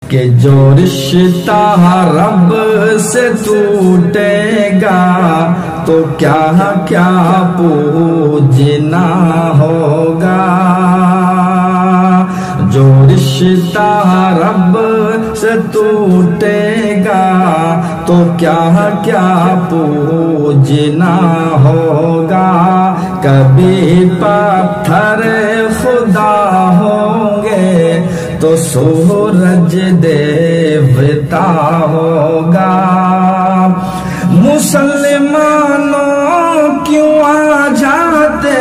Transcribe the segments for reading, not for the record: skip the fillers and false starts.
کہ جو رشتہ رب سے ٹوٹے گا تو کیا کیا پوجنا ہوگا، جو رشتہ رب سے ٹوٹے گا تو کیا کیا پوجنا ہوگا، کبھی پتھر خدا ہوں گے تو سورج دیوتا ہوگا، مسلمانوں کیوں آ جاتے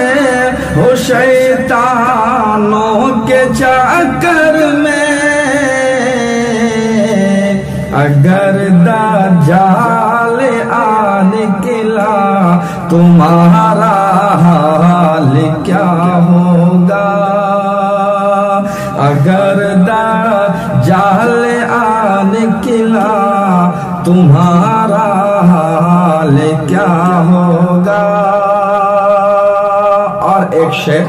ہو شیطانوں کے چکر میں، اگر دجال آ نکلا تمہارا حال کیا ہوگا، اگر دجال آ نکلا تمہارا حال کیا ہوگا۔ اور ایک شعر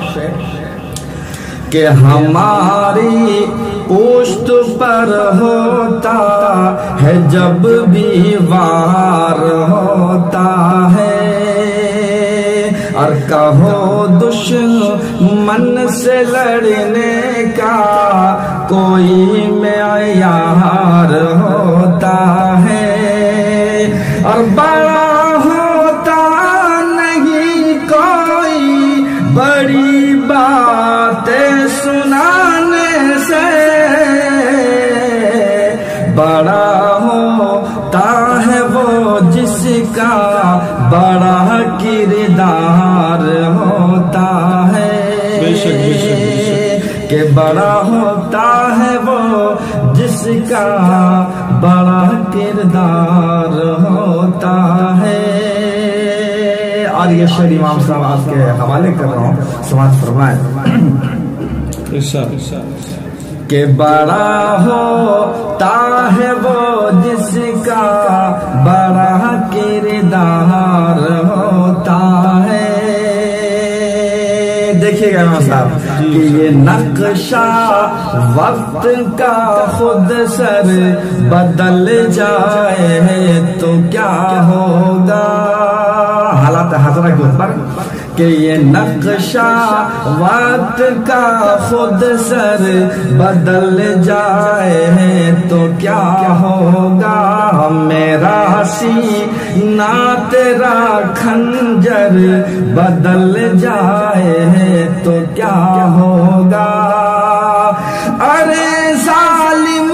کہ ہماری پشت پر ہوتا ہے جب بھی وار ہوتا ہے، اور کہو دشمن سے لڑنے کا کوئی معیار ہوتا ہے، اور بڑا ہوتا نہیں کوئی بڑی باتیں سنانے سے، بڑا ہوتا ہے وہ جس کا بڑا کردار ہوتا ہے، کہ بڑا ہوتا ہے وہ جس کا بڑا کردار ہوتا ہے۔ اور یہ شعر امام صاحب آپ کے حوالے کر رہا ہوں، سماعت فرمائیں کہ بڑا ہوتا ہے وہ جس کا بڑا کردار ہوتا ہے۔ دیکھیے گا امام صاحب کہ یہ نقشہ وقت کا خود سر بدل جائے تو کیا ہوگا، حالات حاضرہ کے اوپر کہ یہ نقشہ وقت کا خود سر بدل جائے تو کیا ہوگا، میرا سینہ تیرا خنجر بدل جائے تو کیا ہوگا، ارے ظالم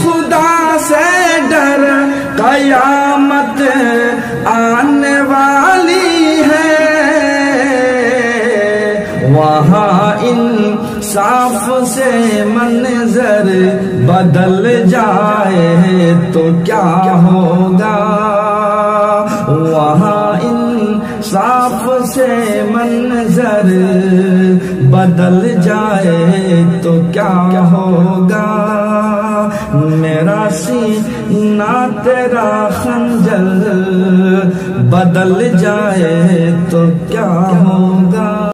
خدا سے ڈر قیامت آنے والی ہے، وہاں انصاف سے منظر بدل جائے تو کیا ہوگا، وہاں انصاف سے منظر بدل جائے تو کیا ہوگا، میرا سینہ تیرا خنجر بدل جائے تو کیا ہوگا۔